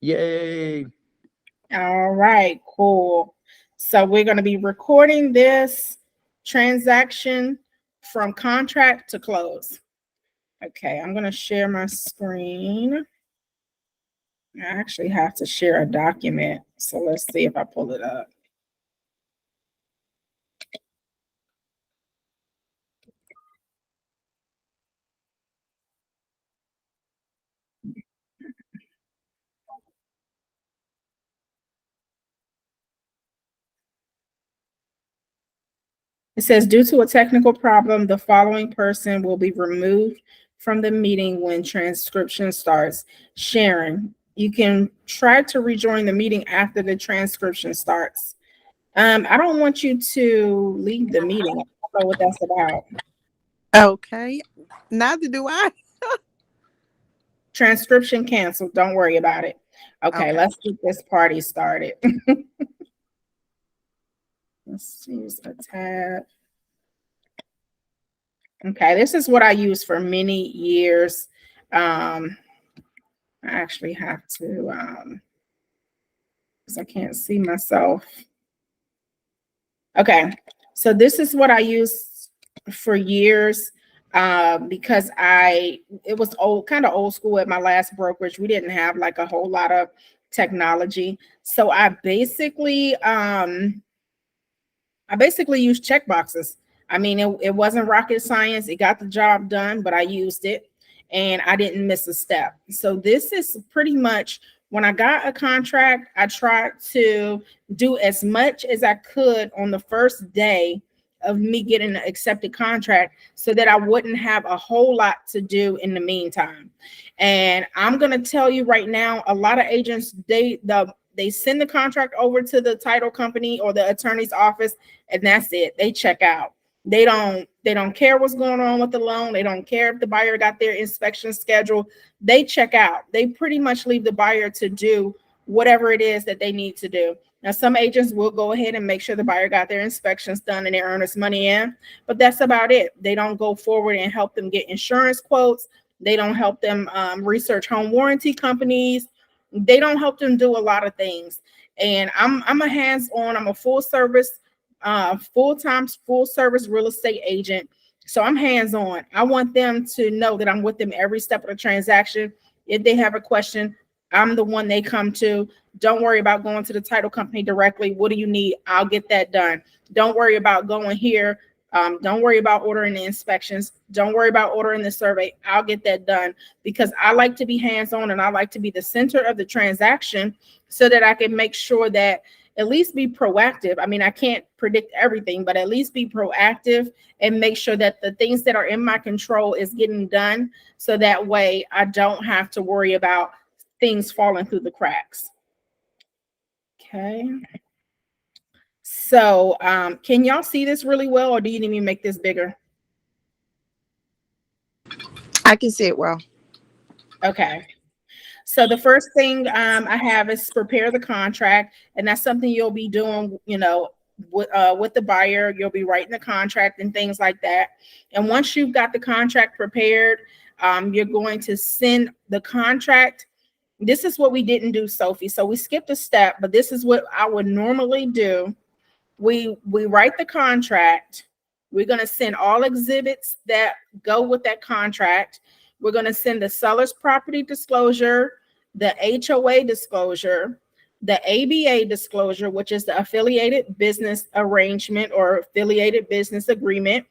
Yay. All right, cool. So we're going to be recording this transaction from contract to close. Okay, I'm going to share my screen. I actually have to share a document. So let's see if I pull it up. It says, due to a technical problem, the following person will be removed from the meeting when transcription starts. Sharon, you can try to rejoin the meeting after the transcription starts. I don't want you to leave the meeting. I don't know what that's about. Okay. Neither do I. Transcription canceled. Don't worry about it. Okay, Okay. let's get this party started. Let's use a tab. Okay, this is what I use for many years. I actually have to, because I can't see myself. Okay, so this is what I used for years because it was kind of old school at my last brokerage. We didn't have like a whole lot of technology. So I basically used check boxes. I mean, it wasn't rocket science. It got the job done, but I used it and I didn't miss a step. So this is pretty much when I got a contract, I tried to do as much as I could on the first day of me getting an accepted contract so that I wouldn't have a whole lot to do in the meantime. And I'm going to tell you right now, a lot of agents, they send the contract over to the title company or the attorney's office, and that's it. They check out. They don't care what's going on with the loan. They don't care if the buyer got their inspection scheduled. They check out. They pretty much leave the buyer to do whatever it is that they need to do. Now, some agents will go ahead and make sure the buyer got their inspections done and their earnest money in, but that's about it. They don't go forward and help them get insurance quotes. They don't help them research home warranty companies. They don't help them do a lot of things. And I'm a hands-on, I'm a full service, full-time, full service real estate agent. So I'm hands-on. I want them to know that I'm with them every step of the transaction. If they have a question, I'm the one they come to. Don't worry about going to the title company directly. What do you need? I'll get that done. Don't worry about going here. Don't worry about ordering the inspections. Don't worry about ordering the survey. I'll get that done because I like to be hands-on and I like to be the center of the transaction so that I can make sure that at least be proactive. I mean, I can't predict everything, but at least be proactive and make sure that the things that are in my control is getting done. So that way I don't have to worry about things falling through the cracks. Okay. So can y'all see this really well, or do you need me to make this bigger? I can see it well. Okay. So the first thing I have is prepare the contract, and that's something you'll be doing, with the buyer. You'll be writing the contract and things like that. And once you've got the contract prepared, you're going to send the contract. This is what we didn't do, Sophie. So we skipped a step, but this is what I would normally do. We write the contract. We're going to send all exhibits that go with that contract. We're going to send the seller's property disclosure, the HOA disclosure, the ABA disclosure, which is the affiliated business arrangement or affiliated business agreement,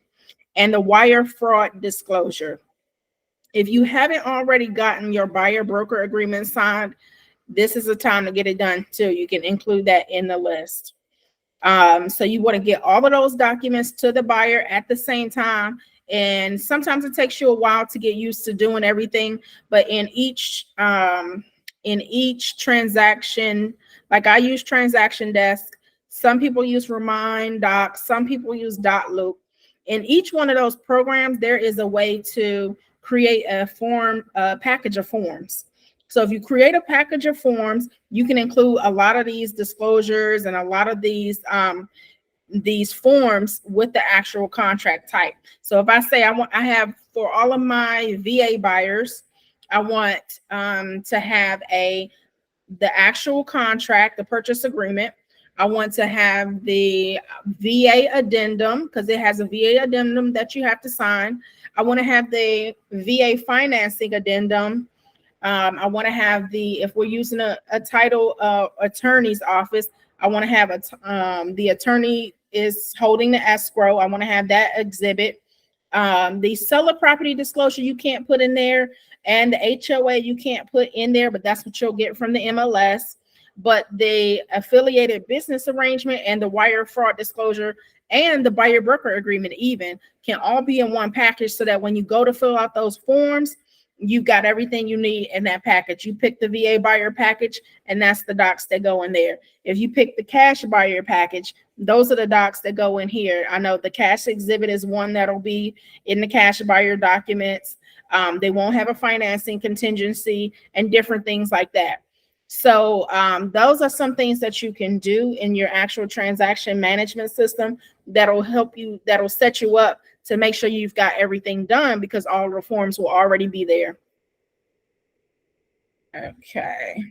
and the wire fraud disclosure. If you haven't already gotten your buyer broker agreement signed, this is the time to get it done too. You can include that in the list. So you want to get all of those documents to the buyer at the same time. And sometimes it takes you a while to get used to doing everything, but in each transaction, like I use Transaction Desk, some people use Remind Doc, some people use Dotloop. In each one of those programs, there is a way to create a package of forms. So if you create a package of forms, you can include a lot of these disclosures and a lot of these forms with the actual contract type. So if I say I have for all of my VA buyers, I want to have a the actual contract, the purchase agreement. I want to have the VA addendum because it has a VA addendum that you have to sign. I want to have the VA financing addendum. I want to have the, if we're using a title attorney's office, I want to have the attorney is holding the escrow. I want to have that exhibit. The seller property disclosure you can't put in there, and the HOA you can't put in there, but that's what you'll get from the MLS. But the affiliated business arrangement and the wire fraud disclosure and the buyer broker agreement even can all be in one package so that when you go to fill out those forms, you got everything you need in that package. You pick the VA buyer package, and that's the docs that go in there. If you pick the cash buyer package, those are the docs that go in here. I know the cash exhibit is one that'll be in the cash buyer documents. They won't have a financing contingency and different things like that. So those are some things that you can do in your actual transaction management system that'll help you, that'll set you up to make sure you've got everything done because all the forms will already be there. Okay.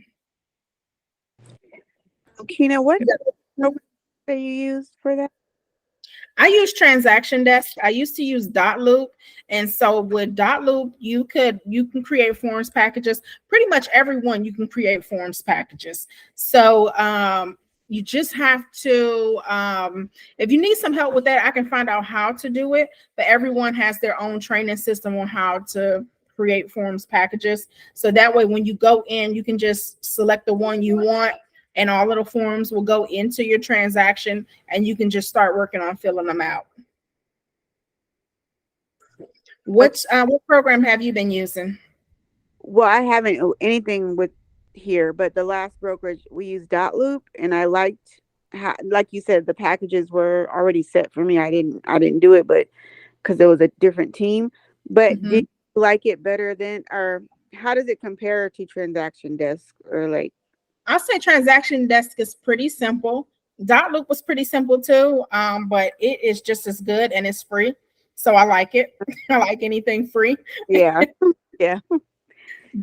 Keena, what program that you used for that? I use Transaction Desk. I used to use Dotloop. And so with Dotloop, you can create forms packages. Pretty much everyone you can create forms packages. So you just have to, if you need some help with that, I can find out how to do it. But everyone has their own training system on how to create forms packages. So that way, when you go in, you can just select the one you want, and all of the forms will go into your transaction, and you can just start working on filling them out. What program have you been using? Well, I haven't anything with here, but the last brokerage we used Dotloop, and I liked how, like you said, the packages were already set for me. I didn't do it, but because it was a different team. But Mhm. did you like it better than, or how does it compare to Transaction Desk, or like? I'll say Transaction Desk is pretty simple. Dotloop was pretty simple too, but it is just as good and it's free. So I like it. I like anything free. Yeah, yeah.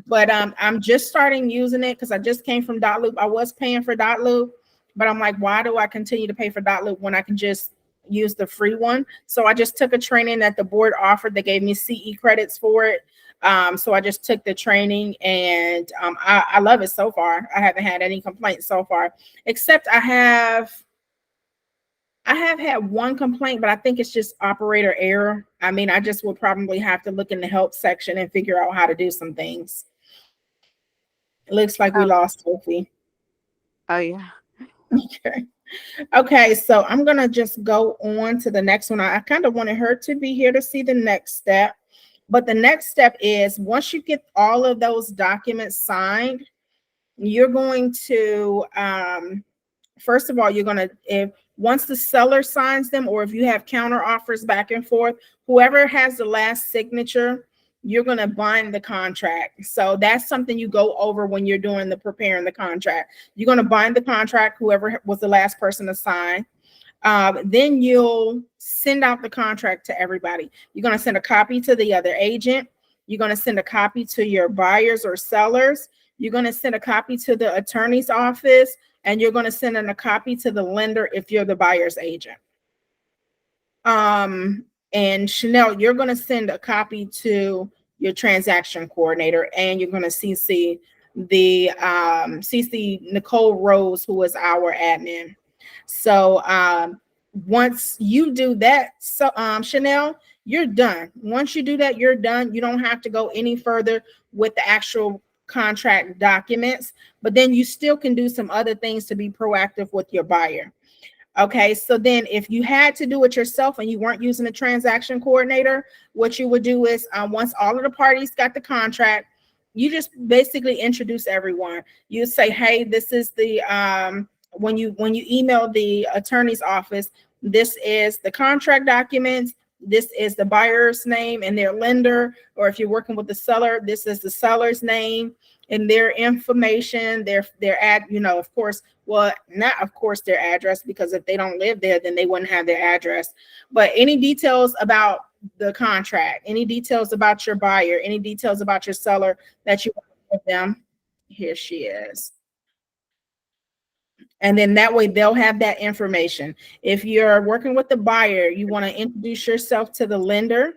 But I'm just starting using it because I just came from Dotloop. I was paying for Dotloop, but I'm like, why do I continue to pay for Dotloop when I can just use the free one? So I just took a training that the board offered. They gave me CE credits for it. So I just took the training, and I love it so far. I haven't had any complaints so far, except I have had one complaint, but I think it's just operator error. I mean, I just will probably have to look in the help section and figure out how to do some things. It looks like we Oh, lost Sophie. oh yeah. Okay. Okay, so I'm gonna just go on to the next one. I kind of wanted her to be here to see the next step. But the next step is once you get all of those documents signed, you're going to first of all, you're going to, if once the seller signs them, or if you have counter offers back and forth, whoever has the last signature, you're going to bind the contract. So that's something you go over when you're doing the preparing the contract. You're going to bind the contract, whoever was the last person to sign. Then you'll send out the contract to everybody. You're going to send a copy to the other agent. You're going to send a copy to your buyers or sellers. You're going to send a copy to the attorney's office, and you're going to send in a copy to the lender if you're the buyer's agent. And Chanel, you're going to send a copy to your transaction coordinator, and you're going to CC the CC Nicole Rose, who is our admin. So once you do that, so Chanel, you're done. Once you do that, you're done. You don't have to go any further with the actual contract documents, but then you still can do some other things to be proactive with your buyer. Okay, so then if you had to do it yourself and you weren't using a transaction coordinator, what you would do is once all of the parties got the contract, you just basically introduce everyone. You say, hey, this is the when you email the attorney's office, this is the contract documents, this is the buyer's name and their lender, or if you're working with the seller, this is the seller's name and their information, their ad, of course, well, not of course their address, because if they don't live there, then they wouldn't have their address. But any details about the contract, any details about your buyer, any details about your seller that you want to give them, here she is. And then that way they'll have that information. If you're working with the buyer, you want to introduce yourself to the lender.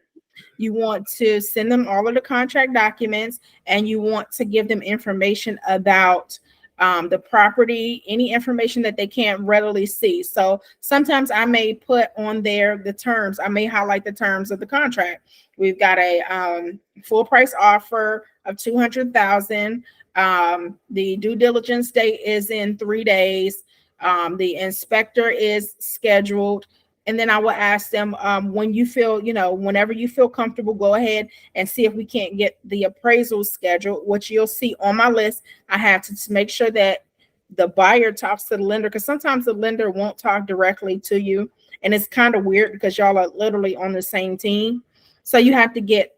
You want to send them all of the contract documents, and you want to give them information about the property, any information that they can't readily see. So sometimes I may put on there the terms, I may highlight the terms of the contract. We've got a full price offer of 200,000. The due diligence date is in 3 days. The inspector is scheduled. And then I will ask them, when you feel, whenever you feel comfortable, go ahead and see if we can't get the appraisal scheduled, which you'll see on my list. I have to make sure that the buyer talks to the lender, because sometimes the lender won't talk directly to you. And it's kind of weird because y'all are literally on the same team. So you have to get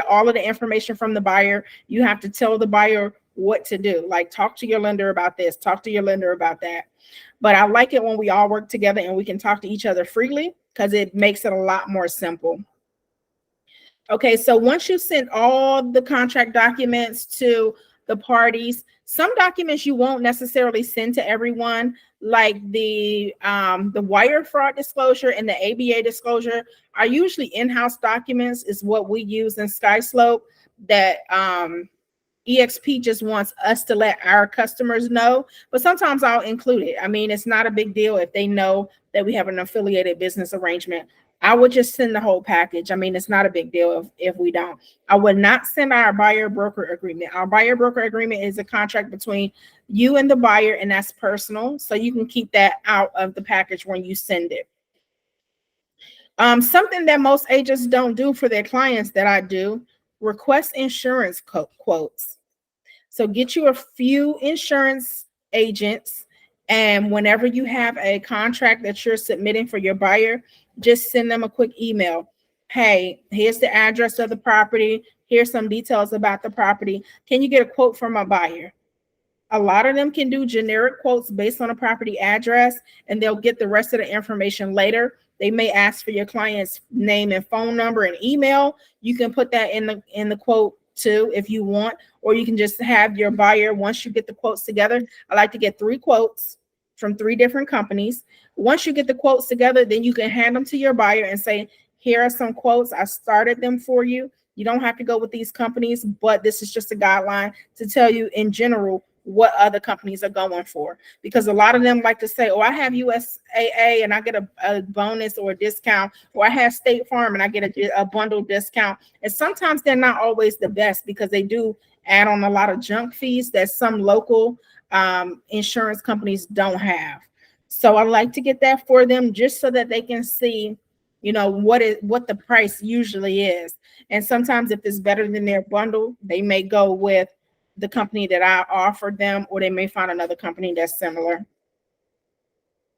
all of the information from the buyer. You have to tell the buyer what to do. Like, talk to your lender about this, talk to your lender about that. But I like it when we all work together and we can talk to each other freely, because it makes it a lot more simple. Okay, so once you send all the contract documents to the parties, some documents you won't necessarily send to everyone, like the wire fraud disclosure and the ABA disclosure are usually in-house documents, is what we use in SkySlope, that EXP just wants us to let our customers know, but sometimes I'll include it. I mean, it's not a big deal if they know that we have an affiliated business arrangement. I would just send the whole package. I mean, it's not a big deal if we don't. I would not send our buyer broker agreement. Our buyer broker agreement is a contract between you and the buyer, and that's personal. So you can keep that out of the package when you send it. Something that most agents don't do for their clients that I do: request insurance quotes. So get you a few insurance agents, and whenever you have a contract that you're submitting for your buyer, just send them a quick email. Hey, here's the address of the property. Here's some details about the property. Can you get a quote from my buyer? A lot of them can do generic quotes based on a property address, and they'll get the rest of the information later. They may ask for your client's name and phone number and email. You can put that in the quote too if you want, or you can just have your buyer, once you get the quotes together. I like to get 3 quotes from 3 different companies. Once you get the quotes together, then you can hand them to your buyer and say, here are some quotes. I started them for you. You don't have to go with these companies, but this is just a guideline to tell you in general what other companies are going for, because a lot of them like to say, oh, I have USAA and I get a bonus or a discount, or I have State Farm and I get a bundle discount. And sometimes they're not always the best, because they do add on a lot of junk fees that some local insurance companies don't have. So I like to get that for them, just so that they can see, what the price usually is. And sometimes if it's better than their bundle, they may go with the company that I offered them, or they may find another company that's similar.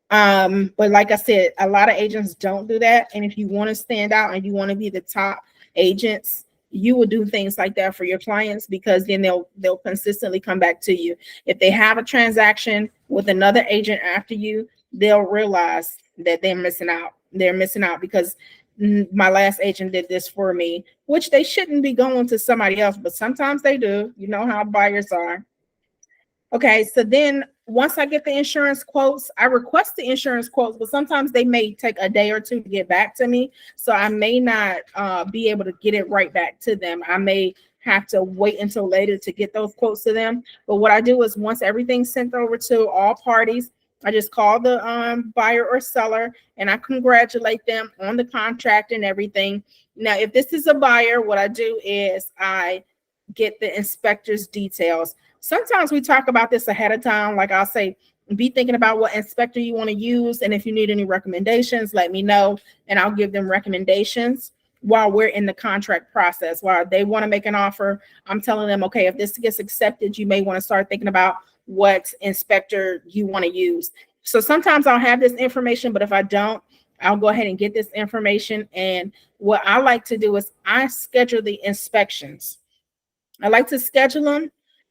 But like I said, a lot of agents don't do that. And if you want to stand out and you want to be the top agents, you will do things like that for your clients, because then they'll consistently come back to you. If they have a transaction with another agent after you, they'll realize that they're missing out. They're missing out because my last agent did this for me, which they shouldn't be going to somebody else, but sometimes they do. You know how buyers are. Okay, so then once I get the insurance quotes, I request the insurance quotes, but sometimes they may take a day or two to get back to me. So I may not be able to get it right back to them. I may have to wait until later to get those quotes to them. But what I do is, once everything's sent over to all parties, I just call the buyer or seller and I congratulate them on the contract and everything. Now, if this is a buyer, what I do is I get the inspector's details. Sometimes we talk about this ahead of time. Like I'll say, be thinking about what inspector you want to use. And if you need any recommendations, let me know and I'll give them recommendations while we're in the contract process. While they want to make an offer, I'm telling them, okay, if this gets accepted, you may want to start thinking about what inspector you want to use. So sometimes I'll have this information, but if I don't, I'll go ahead and get this information. And what I like to do is I schedule the inspections. I like to schedule them.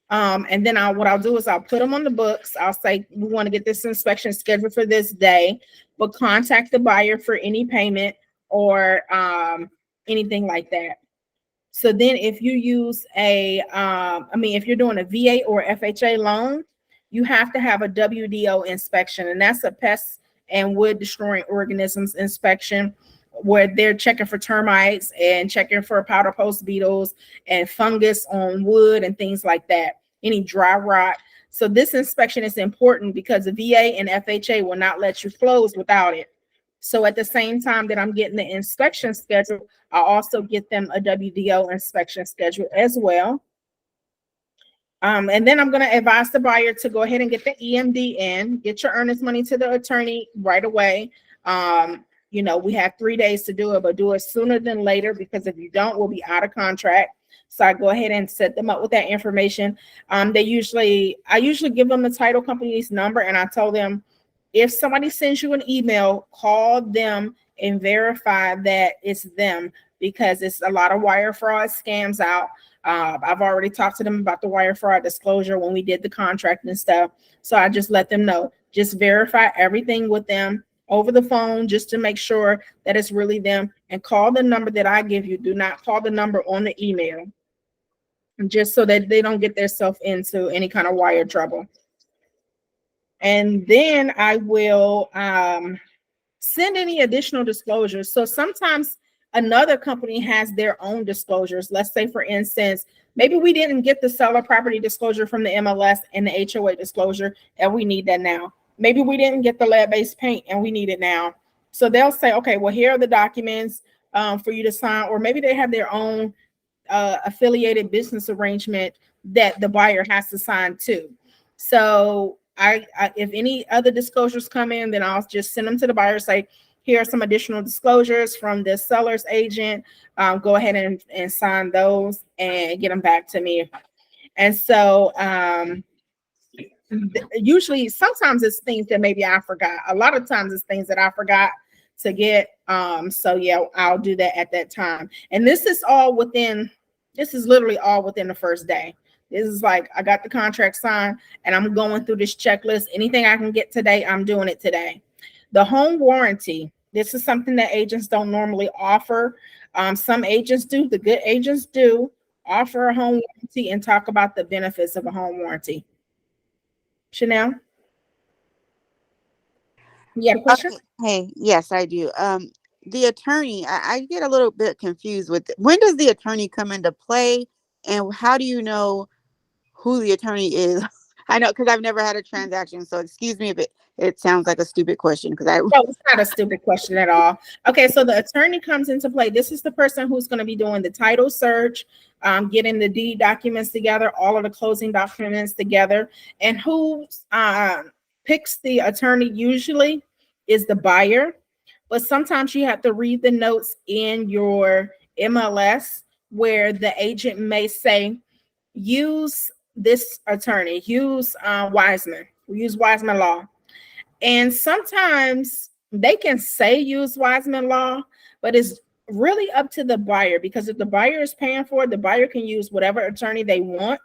And then what I'll do is I'll put them on the books. I'll say, we want to get this inspection scheduled for this day, but contact the buyer for any payment or anything like that. So then if you use if you're doing a VA or FHA loan, you have to have a WDO inspection, and that's a pest and wood destroying organisms inspection, where they're checking for termites and checking for powder post beetles and fungus on wood and things like that, any dry rot. So this inspection is important because the VA and FHA will not let you close without it. So at the same time that I'm getting the inspection schedule, I also get them a WDO inspection schedule as well. And then I'm going to advise the buyer to go ahead and get the EMD in, get your earnest money to the attorney right away. We have 3 days to do it, but do it sooner than later, because if you don't, we'll be out of contract. So I go ahead and set them up with that information. I usually give them the title company's number, and I tell them, if somebody sends you an email, call them and verify that it's them, because it's a lot of wire fraud scams out. I've already talked to them about the wire fraud disclosure when we did the contract and stuff. So I just let them know, just verify everything with them over the phone, just to make sure that it's really them, and call the number that I give you. Do not call the number on the email, just so that they don't get themselves into any kind of wire trouble. And then I will send any additional disclosures. So sometimes another company has their own disclosures. Let's say, for instance, maybe we didn't get the seller property disclosure from the MLS and the HOA disclosure, and we need that now. Maybe we didn't get the lead-based paint and we need it now. So they'll say, okay, well, here are the documents for you to sign. Or maybe they have their own affiliated business arrangement that the buyer has to sign too. So if any other disclosures come in, then I'll just send them to the buyer, say, here are some additional disclosures from the seller's agent. Go ahead and sign those and get them back to me. And so usually, sometimes it's things that maybe I forgot. A lot of times it's things that I forgot to get. So yeah, I'll do that at that time. And this is literally all within the first day. This is like, I got the contract signed and I'm going through this checklist. Anything I can get today, I'm doing it today. The home warranty. This is something that agents don't normally offer. Some agents do. The good agents do offer a home warranty and talk about the benefits of a home warranty. Chanel, you got a question? Hey, yes, I do. The attorney, I get a little bit confused with when does the attorney come into play, and how do you know who the attorney is? I know, because I've never had a transaction, so excuse me if it sounds like a stupid question, because No, it's not a stupid question at all. Okay, so the attorney comes into play. This is the person who's going to be doing the title search, getting the deed documents together, all of the closing documents together, and who picks the attorney usually is the buyer. But sometimes you have to read the notes in your MLS where the agent may say, use this attorney, use Wiseman, use Wiseman Law. And sometimes they can say use Wiseman Law, but it's really up to the buyer, because if the buyer is paying for it, the buyer can use whatever attorney they want.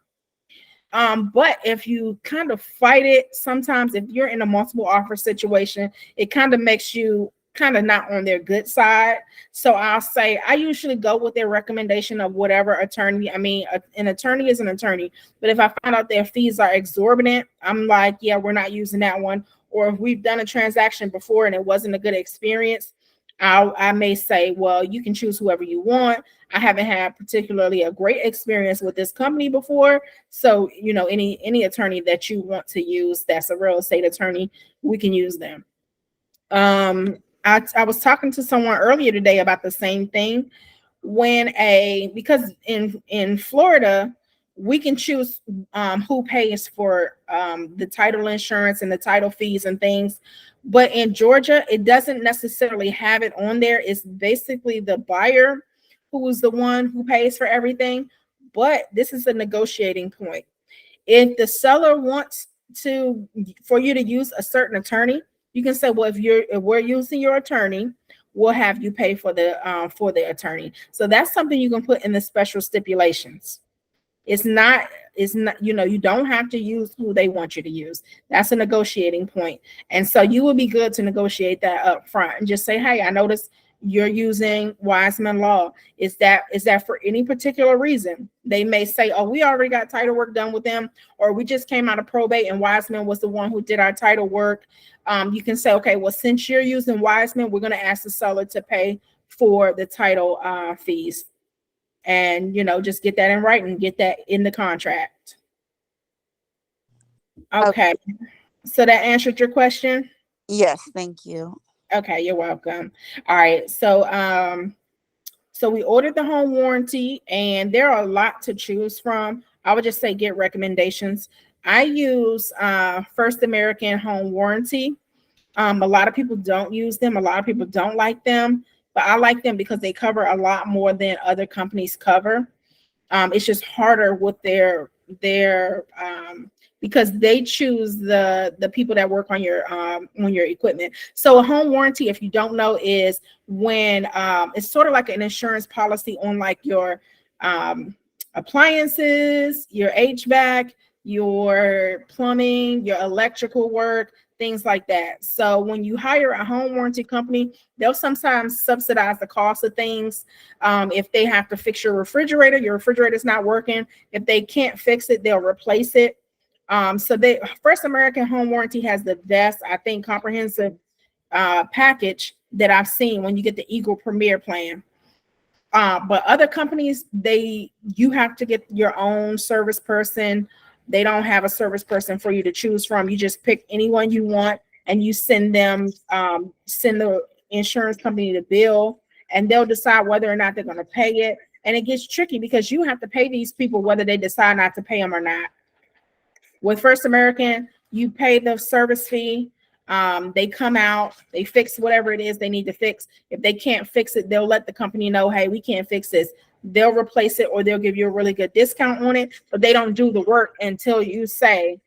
But if you kind of fight it, sometimes if you're in a multiple offer situation, it kind of makes you kind of not on their good side. So I'll say I usually go with their recommendation of whatever attorney. I mean, an attorney is an attorney, but if I find out their fees are exorbitant, I'm like, yeah, we're not using that one. Or if we've done a transaction before and it wasn't a good experience, I may say, well, you can choose whoever you want. I haven't had particularly a great experience with this company before. So, any attorney that you want to use that's a real estate attorney, we can use them. I was talking to someone earlier today about the same thing. Because in Florida, we can choose who pays for the title insurance and the title fees and things. But in Georgia, it doesn't necessarily have it on there. It's basically the buyer who is the one who pays for everything. But this is a negotiating point. If the seller wants for you to use a certain attorney, you can say, well, if we're using your attorney, we'll have you pay for the attorney. So that's something you can put in the special stipulations. It's not, you don't have to use who they want you to use. That's a negotiating point. And so you will be good to negotiate that up front and just say, hey, I noticed, you're using Wiseman Law. Is that for any particular reason? They may say, oh, we already got title work done with them, or we just came out of probate and Wiseman was the one who did our title work. You can say, okay, well, since you're using Wiseman, we're going to ask the seller to pay for the title fees, and just get that in writing, get that in the contract. Okay. Okay, so that answered your question. Yes, thank you. Okay, you're welcome. All right, so we ordered the home warranty, and there are a lot to choose from. I would just say get recommendations. I use First American Home Warranty. A lot of people don't use them. A lot of people don't like them, but I like them because they cover a lot more than other companies cover. It's just harder with their because they choose the people that work on your equipment. So a home warranty, if you don't know, is when it's sort of like an insurance policy on like your um, appliances, your HVAC, your plumbing, your electrical work, things like that. So when you hire a home warranty company, they'll sometimes subsidize the cost of things. If they have to fix your refrigerator's not working. If they can't fix it, they'll replace it. So they First American Home Warranty has the best, I think, comprehensive package that I've seen when you get the Eagle Premier plan. But other companies, you have to get your own service person. They don't have a service person for you to choose from. You just pick anyone you want, and you send the insurance company the bill, and they'll decide whether or not they're going to pay it. And it gets tricky because you have to pay these people whether they decide not to pay them or not. With First American, you pay the service fee. They come out, they fix whatever it is they need to fix. If they can't fix it, they'll let the company know, hey, we can't fix this. They'll replace it, or they'll give you a really good discount on it, but they don't do the work until you say,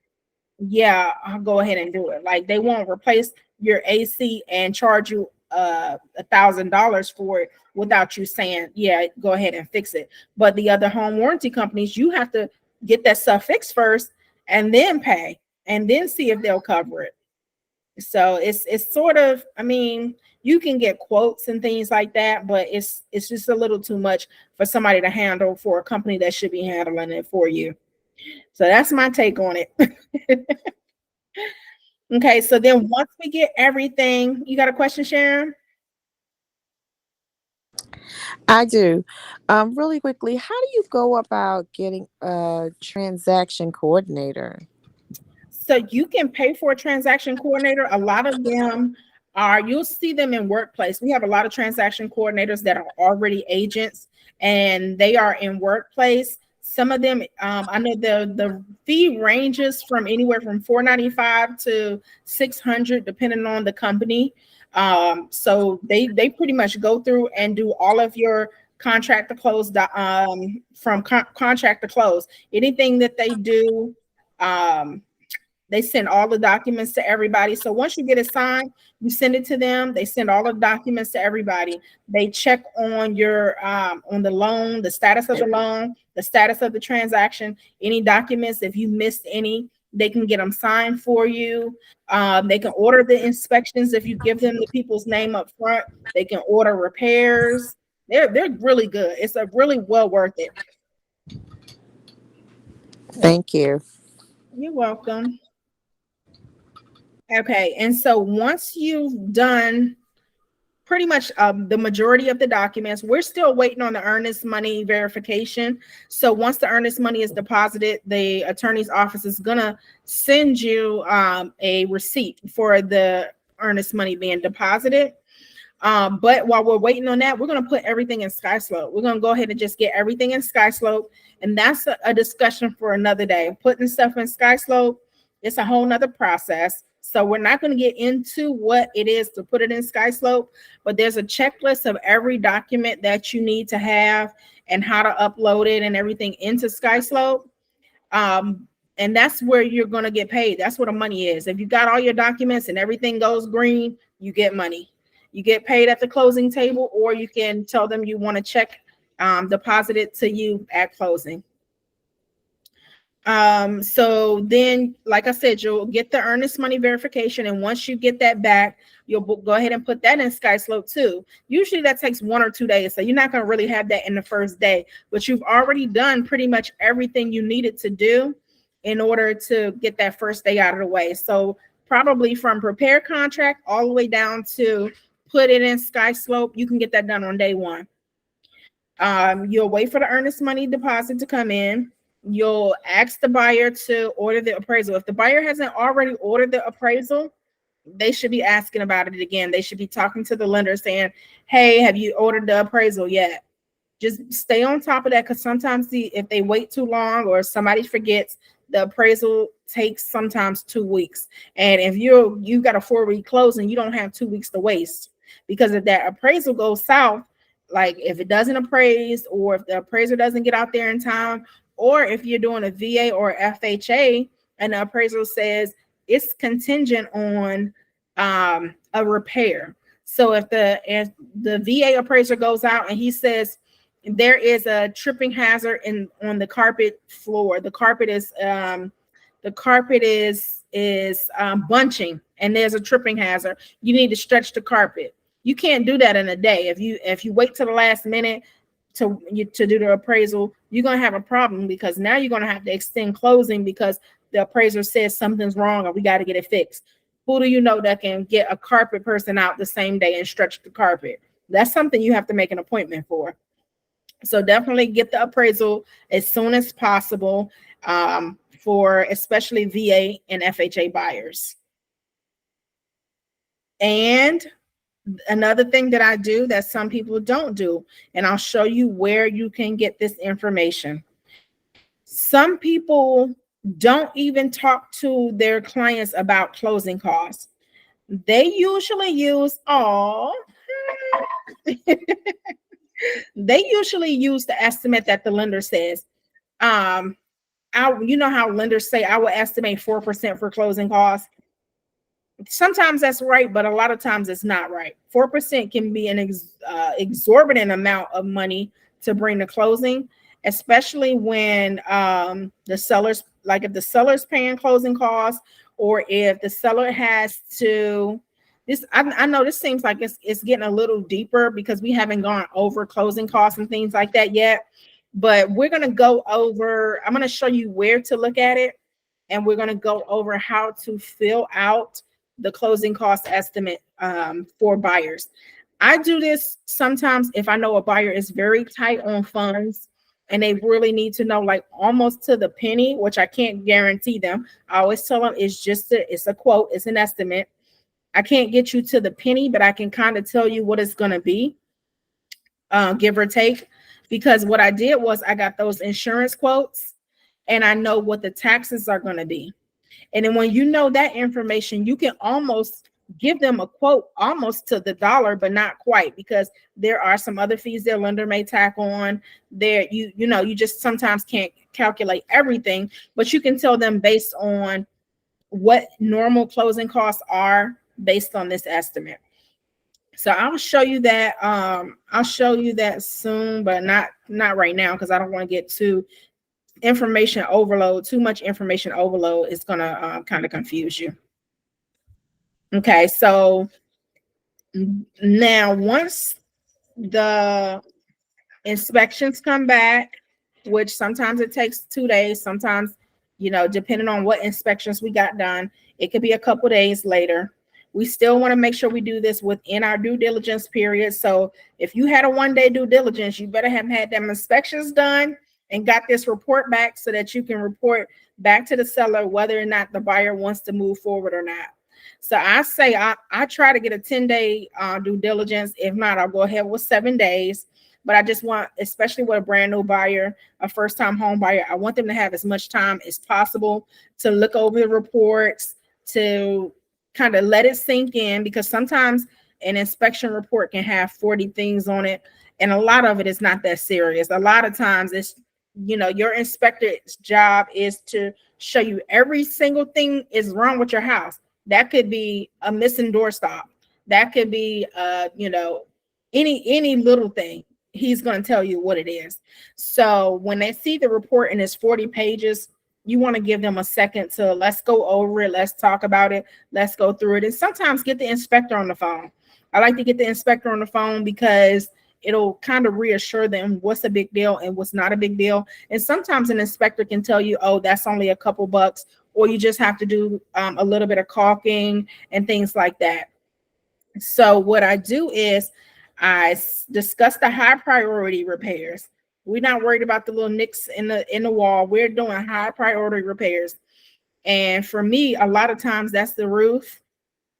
yeah, I'll go ahead and do it. Like, they won't replace your AC and charge you $1,000 for it without you saying, yeah, go ahead and fix it. But the other home warranty companies, you have to get that stuff fixed first and then pay, and then see if they'll cover it. So it's sort of, I mean, you can get quotes and things like that, but it's just a little too much for somebody to handle for a company that should be handling it for you. So that's my take on it. Okay, so then once we get everything, you got a question, Sharon? I do. Really quickly, how do you go about getting a transaction coordinator? So you can pay for a transaction coordinator. A lot of them you'll see them in workplace. We have a lot of transaction coordinators that are already agents, and they are in workplace. Some of them, I know the fee ranges from anywhere from $495 to $600, depending on the company. So they pretty much go through and do all of your contract to close, from contract to close. Anything that they do, um, they send all the documents to everybody. So once you get it signed, you send it to them. They send all the documents to everybody. They check on your on the loan, the status of the loan, the status of the transaction, any documents. If you missed any, they can get them signed for you. They can order the inspections if you give them the people's name up front. They can order repairs. They're really good. It's a really well worth it. Thank you. You're welcome. Okay, and so once you've done pretty much the majority of the documents, we're still waiting on the earnest money verification. So once the earnest money is deposited, the attorney's office is gonna send you a receipt for the earnest money being deposited. But while we're waiting on that, we're going to put everything in SkySlope. We're going to go ahead and just get everything in SkySlope. And that's a discussion for another day. Putting stuff in SkySlope, it's a whole nother process. So we're not going to get into what it is to put it in SkySlope, but there's a checklist of every document that you need to have and how to upload it and everything into SkySlope. And that's where you're going to get paid. That's where the money is. If you got all your documents and everything goes green, you get money. You get paid at the closing table, or you can tell them you want a check deposited to you at closing. So then, like I said, you'll get the earnest money verification, and once you get that back, you'll go ahead and put that in SkySlope too. Usually that takes 1 or 2 days, so you're not going to really have that in the first day, but you've already done pretty much everything you needed to do in order to get that first day out of the way. So probably from prepare contract all the way down to put it in SkySlope, you can get that done on day one. You'll wait for the earnest money deposit to come in. You'll ask the buyer to order the appraisal. If the buyer hasn't already ordered the appraisal, they should be asking about it again. They should be talking to the lender saying, hey, have you ordered the appraisal yet? Just stay on top of that, because sometimes if they wait too long or somebody forgets, the appraisal takes sometimes 2 weeks. And if you've got a 4-week closing, you don't have 2 weeks to waste, because if that appraisal goes south, like if it doesn't appraise, or if the appraiser doesn't get out there in time, or if you're doing a VA or FHA and the appraisal says it's contingent on a repair. So if the VA appraiser goes out and he says there is a tripping hazard on the carpet floor, the carpet is bunching, and there's a tripping hazard, you need to stretch the carpet. You can't do that in a day. If you wait to the last minute to do the appraisal, you're going to have a problem, because now you're going to have to extend closing because the appraiser says something's wrong or we got to get it fixed. Who do you know that can get a carpet person out the same day and stretch the carpet? That's something you have to make an appointment for. So definitely get the appraisal as soon as possible, for especially VA and FHA buyers. And another thing that I do that some people don't do, and I'll show you where you can get this information. Some people don't even talk to their clients about closing costs. They usually use all they usually use the estimate that the lender says. You know how lenders say I will estimate 4% for closing costs. Sometimes that's right, but a lot of times it's not right. 4% can be an exorbitant amount of money to bring to closing, especially when the sellers, like if the seller's paying closing costs, or if the seller has to. This I know this seems like it's getting a little deeper because we haven't gone over closing costs and things like that yet. But we're gonna go over. I'm gonna show you where to look at it, and we're gonna go over how to fill out the closing cost estimate for buyers. I do this sometimes if I know a buyer is very tight on funds and they really need to know, like almost to the penny, which I can't guarantee them. I always tell them it's a quote, it's an estimate. I can't get you to the penny, but I can kind of tell you what it's going to be, give or take. Because what I did was I got those insurance quotes and I know what the taxes are going to be. And then when you know that information, you can almost give them a quote almost to the dollar, but not quite, because there are some other fees their lender may tack on there. You just sometimes can't calculate everything, but you can tell them based on what normal closing costs are based on this estimate. So I'll show you that. I'll show you that soon, but not right now, because I don't want to get too information overload. Too much information overload is gonna kind of confuse you. Okay, so now once the inspections come back, which sometimes it takes 2 days, sometimes, depending on what inspections we got done, it could be a couple days later. We still want to make sure we do this within our due diligence period. So if you had a 1-day due diligence, you better have had them inspections done and got this report back so that you can report back to the seller whether or not the buyer wants to move forward or not. So I say I try to get a 10-day due diligence. If not, I'll go ahead with 7 days. But I just want, especially with a brand new buyer, a first-time home buyer, I want them to have as much time as possible to look over the reports, to kind of let it sink in, because sometimes an inspection report can have 40 things on it, and a lot of it is not that serious. A lot of times it's, your inspector's job is to show you every single thing is wrong with your house. That could be a missing doorstop. That could be, any little thing. He's going to tell you what it is. So when they see the report and it's 40 pages, you want to give them a second to, let's go over it, let's talk about it, let's go through it, and sometimes get the inspector on the phone. I like to get the inspector on the phone because it'll kind of reassure them what's a big deal and what's not a big deal. And sometimes an inspector can tell you, oh, that's only a couple bucks, or you just have to do a little bit of caulking and things like that. So what I do is discuss the high priority repairs. We're not worried about the little nicks in the wall. We're doing high priority repairs. And for me, a lot of times that's the roof,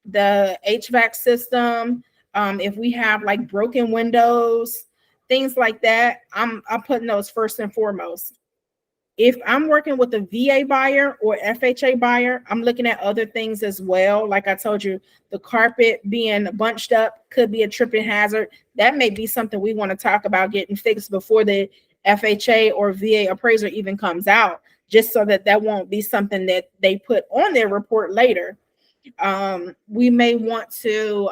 the HVAC system. If we have like broken windows, things like that, I'm putting those first and foremost. If I'm working with a VA buyer or FHA buyer, I'm looking at other things as well. Like I told you, the carpet being bunched up could be a tripping hazard. That may be something we want to talk about getting fixed before the FHA or VA appraiser even comes out, just so that that won't be something that they put on their report later. We may want to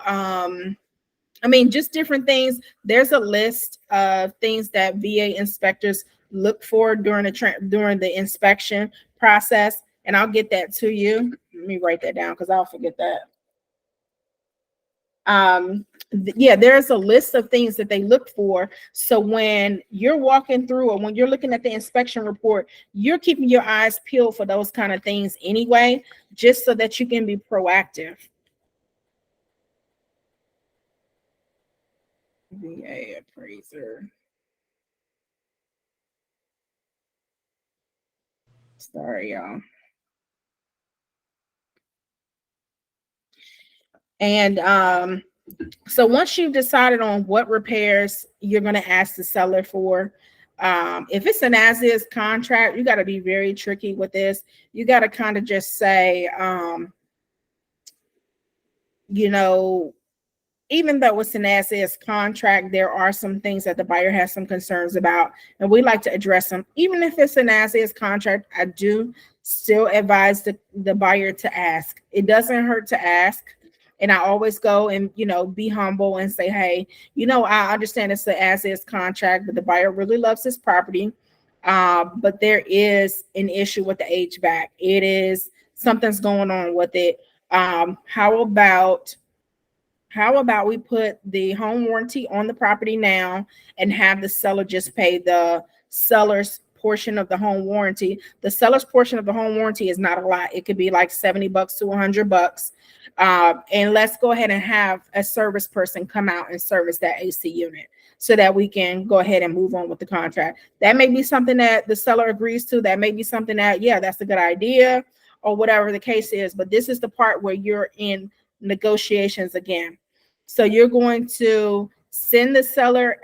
just different things. There's a list of things that VA inspectors look for during the inspection process, and I'll get that to you. Let me write that down because I'll forget that. Yeah, there's a list of things that they look for. So when you're walking through or when you're looking at the inspection report, you're keeping your eyes peeled for those kind of things anyway, just so that you can be proactive. VA appraiser. Sorry, y'all. And so once you've decided on what repairs you're going to ask the seller for, if it's an as-is contract, you got to be very tricky with this. You got to kind of just say, you know, even though it's an as-is contract, there are some things that the buyer has some concerns about, and we like to address them. Even if it's an as-is contract, I do still advise the buyer to ask. It doesn't hurt to ask. And I always go and, be humble and say, hey, I understand it's an as-is contract, but the buyer really loves this property. But there is an issue with the HVAC. It is something's going on with it. How about we put the home warranty on the property now and have the seller just pay the seller's portion of the home warranty? The seller's portion of the home warranty is not a lot. It could be like $70 to $100. And let's go ahead and have a service person come out and service that AC unit so that we can go ahead and move on with the contract. That may be something that the seller agrees to. That may be something that, yeah, that's a good idea, or whatever the case is. But this is the part where you're in negotiations again. So you're going to send the seller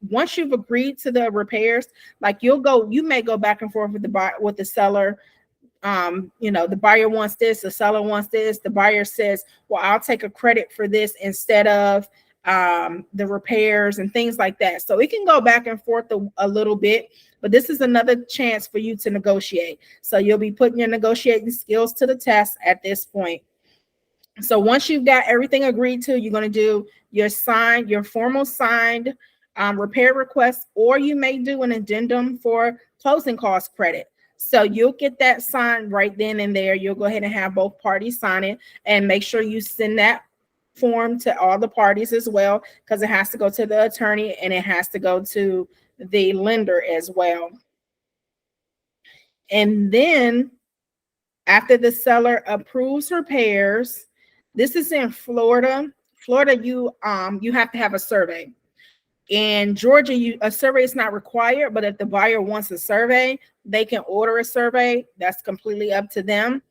once you've agreed to the repairs, like you may go back and forth with the seller. The buyer wants this, the seller wants this. The buyer says, well, I'll take a credit for this instead of the repairs and things like that. So it can go back and forth a little bit, but this is another chance for you to negotiate. So you'll be putting your negotiating skills to the test at this point. So once you've got everything agreed to, you're going to do your formal signed repair request, or you may do an addendum for closing cost credit. So you'll get that signed right then and there. You'll go ahead and have both parties sign it, and make sure you send that form to all the parties as well, because it has to go to the attorney and it has to go to the lender as well. And then after the seller approves repairs, this is in Florida. Florida, you have to have a survey. In Georgia, a survey is not required, but if the buyer wants a survey, they can order a survey. That's completely up to them.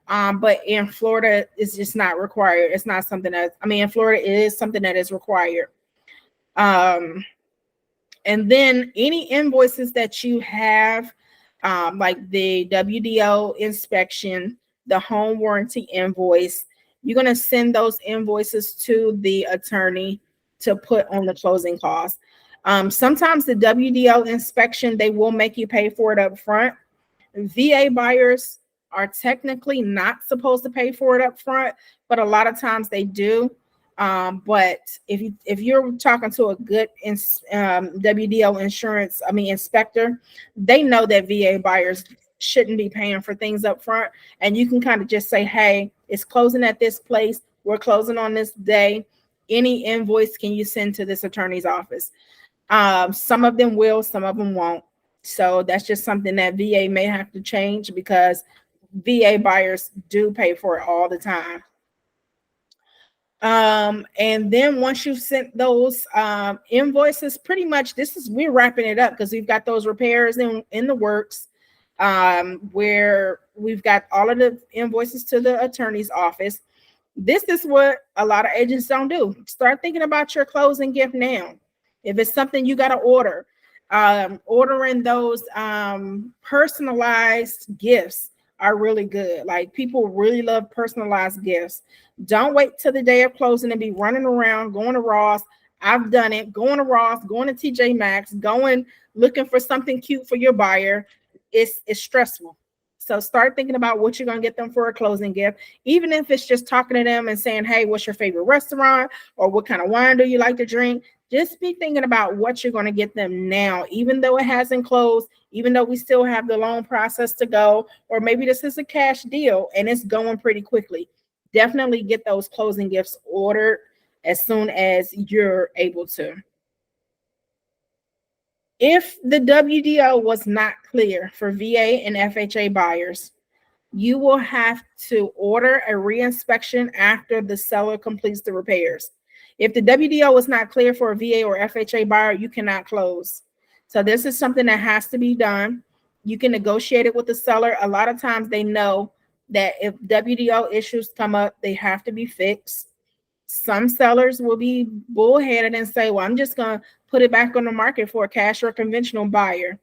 But in Florida, it's just not required. It's not something in Florida, it is something that is required. And then any invoices that you have, like the WDO inspection, the home warranty invoice, you're going to send those invoices to the attorney to put on the closing costs. Sometimes the WDO inspection, they will make you pay for it up front. VA buyers are technically not supposed to pay for it up front, but a lot of times they do. But if you're talking to a good WDO inspector, they know that VA buyers shouldn't be paying for things up front. And you can kind of just say, hey, it's closing at this place. We're closing on this day. Any invoice can you send to this attorney's office? Some of them will, some of them won't. So that's just something that VA may have to change because VA buyers do pay for it all the time. And then once you've sent those invoices, pretty much we're wrapping it up because we've got those repairs in the works, where we've got all of the invoices to the attorney's office. This is what a lot of agents don't do. Start thinking about your closing gift now. If it's something you got to order, ordering those personalized gifts are really good. Like, people really love personalized gifts. Don't wait till the day of closing and be running around, going to Ross. I've done it, going to Ross, going to TJ Maxx, going looking for something cute for your buyer. It's stressful. So start thinking about what you're going to get them for a closing gift, even if it's just talking to them and saying, hey, what's your favorite restaurant, or what kind of wine do you like to drink? Just be thinking about what you're going to get them now, even though it hasn't closed, even though we still have the loan process to go, or maybe this is a cash deal and it's going pretty quickly. Definitely get those closing gifts ordered as soon as you're able to. If the WDO was not clear for VA and FHA buyers, you will have to order a reinspection after the seller completes the repairs. If the WDO is not clear for a VA or FHA buyer, you cannot close. So this is something that has to be done. You can negotiate it with the seller. A lot of times they know that if WDO issues come up, they have to be fixed. Some sellers will be bullheaded and say, well, I'm just going to put it back on the market for a cash or conventional buyer.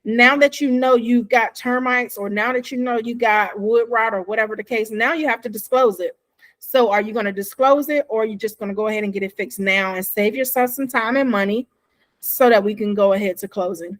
Now that you know you've got termites, or now that you know you got wood rot, or whatever the case, now you have to disclose it. So are you going to disclose it, or are you just going to go ahead and get it fixed now and save yourself some time and money so that we can go ahead to closing?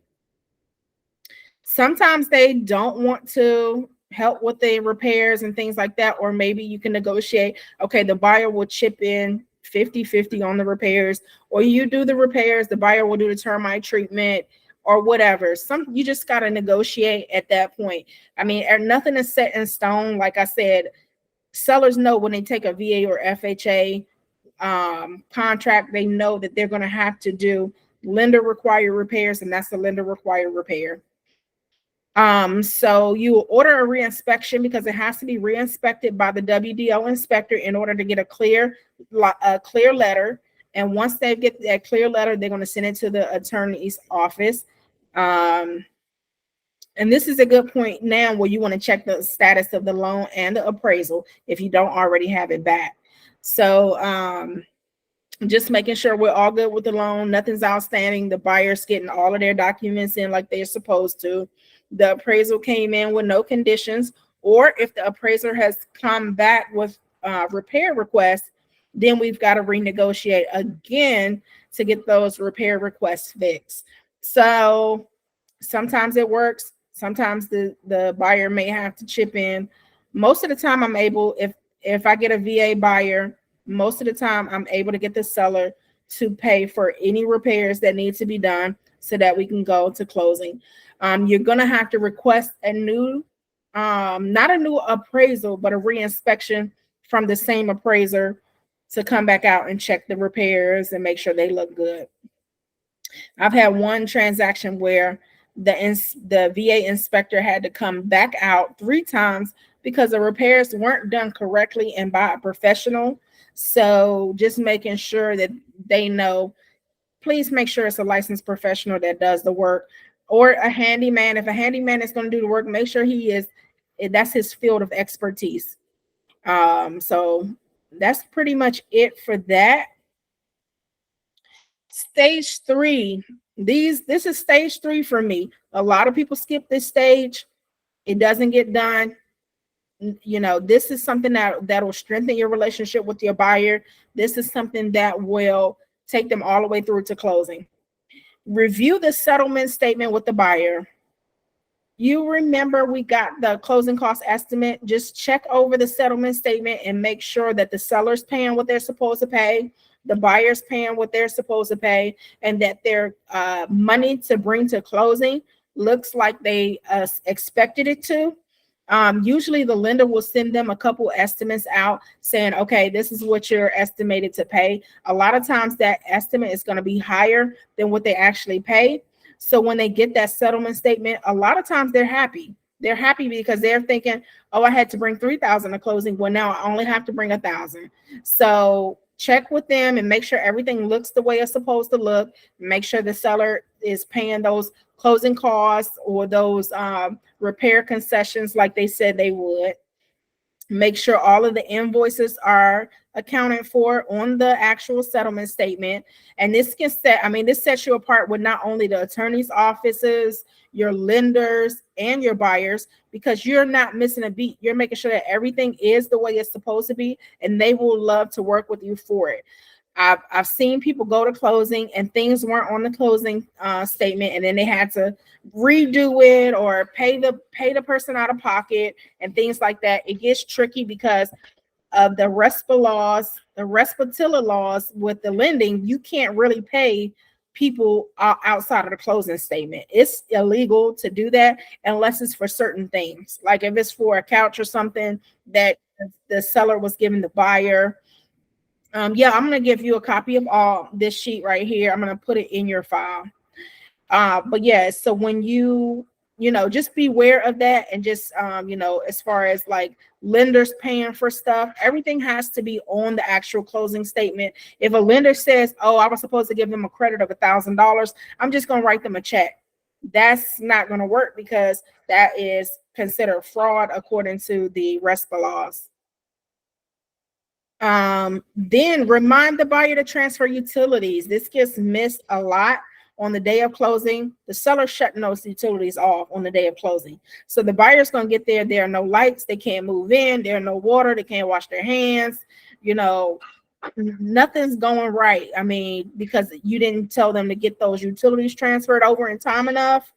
Sometimes they don't want to help with the repairs and things like that, or maybe you can negotiate, okay, the buyer will chip in 50-50 on the repairs, or you do the repairs, the buyer will do the termite treatment, or whatever. You just got to negotiate at that point. I mean, nothing is set in stone. Like I said, sellers know when they take a VA or FHA contract, they know that they're going to have to do lender required repairs, and that's the lender required repair. So you will order a reinspection because it has to be reinspected by the WDO inspector in order to get a clear letter. And once they get that clear letter, they're going to send it to the attorney's office. And this is a good point now where you want to check the status of the loan and the appraisal if you don't already have it back. So just making sure we're all good with the loan, nothing's outstanding, the buyer's getting all of their documents in like they're supposed to. The appraisal came in with no conditions, or if the appraiser has come back with repair requests, then we've got to renegotiate again to get those repair requests fixed. So sometimes it works. Sometimes the buyer may have to chip in. Most of the time I'm able, if I get a VA buyer, most of the time I'm able to get the seller to pay for any repairs that need to be done so that we can go to closing. You're going to have to request a new, not a new appraisal, but a reinspection from the same appraiser to come back out and check the repairs and make sure they look good. I've had one transaction where the VA inspector had to come back out 3 times because the repairs weren't done correctly and by a professional. So just making sure that they know, please make sure it's a licensed professional that does the work, or a handyman. If a handyman is going to do the work, make sure that's his field of expertise. So that's pretty much it for that. Stage 3. This is stage 3 for me. A lot of people skip this stage. It doesn't get done. You know, this is something that will strengthen your relationship with your buyer. This is something that will take them all the way through to closing. Review the settlement statement with the buyer. You remember we got the closing cost estimate. Just check over the settlement statement and make sure that the seller's paying what they're supposed to pay, the buyer's paying what they're supposed to pay, and that their money to bring to closing looks like they expected it to, usually the lender will send them a couple estimates out saying, okay, this is what you're estimated to pay. A lot of times that estimate is going to be higher than what they actually pay. So when they get that settlement statement, a lot of times they're happy. They're happy because they're thinking, oh, I had to bring 3,000 to closing. Well, now I only have to bring 1,000. So check with them and make sure everything looks the way it's supposed to look. Make sure the seller is paying those closing costs or those repair concessions like they said they would. Make sure all of the invoices are accounted for on the actual settlement statement. And this can set, I mean, this sets you apart with not only the attorney's offices, your lenders, and your buyers, because you're not missing a beat. You're making sure that everything is the way it's supposed to be, and they will love to work with you for it. I've seen people go to closing and things weren't on the closing statement, and then they had to redo it or pay the person out of pocket and things like that. It gets tricky because of the RESPA laws, the RESPA laws with the lending. You can't really pay people outside of the closing statement. It's illegal to do that unless it's for certain things, like if it's for a couch or something that the seller was giving the buyer. Yeah, I'm gonna give you a copy of all this sheet right here. I'm gonna put it in your file. But yeah, so when just beware of that, and just as far as like lenders paying for stuff, everything has to be on the actual closing statement. If a lender says, oh, I was supposed to give them a credit of $1,000, I'm just gonna write them a check. That's not gonna work because that is considered fraud according to the RESPA laws. Then remind the buyer to transfer utilities. This gets missed a lot on the day of closing. The seller shutting those utilities off on the day of closing. So the buyer's going to get there. There are no lights. They can't move in. There are no water. They can't wash their hands. Nothing's going right. I mean, because you didn't tell them to get those utilities transferred over in time enough.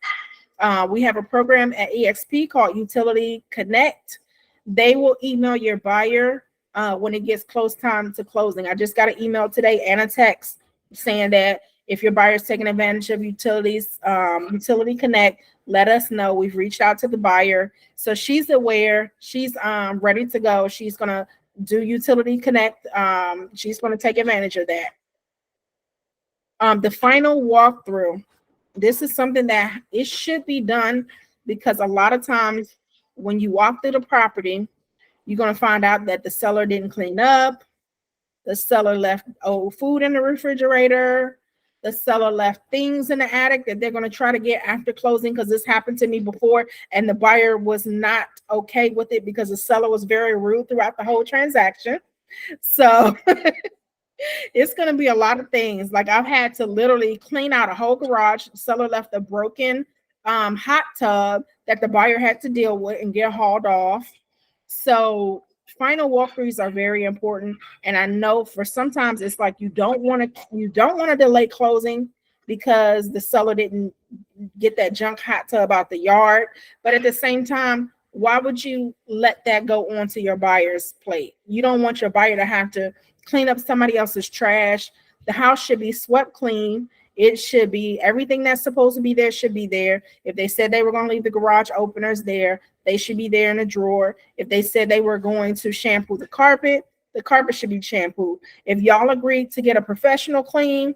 We have a program at EXP called Utility Connect. They will email your buyer when it gets close time to closing. I just got an email today and a text saying that if your buyer is taking advantage of utilities, Utility Connect, let us know. We've reached out to the buyer, so she's aware. She's ready to go. She's gonna do Utility Connect. She's gonna take advantage of that. The final walkthrough. This is something that it should be done because a lot of times when you walk through the property, you're going to find out that the seller didn't clean up. The seller left old food in the refrigerator. The seller left things in the attic that they're going to try to get after closing, because this happened to me before and the buyer was not okay with it because the seller was very rude throughout the whole transaction. So it's going to be a lot of things. Like I've had to literally clean out a whole garage. The seller left a broken hot tub that the buyer had to deal with and get hauled off. So final walkthroughs are very important. And I know for sometimes it's like you don't want to delay closing because the seller didn't get that junk hot tub out the yard. But at the same time, why would you let that go onto your buyer's plate? You don't want your buyer to have to clean up somebody else's trash. The house should be swept clean. It should be everything that's supposed to be there should be there. If they said they were going to leave the garage openers there, they should be there in a drawer. If they said they were going to shampoo the carpet should be shampooed. If y'all agreed to get a professional clean,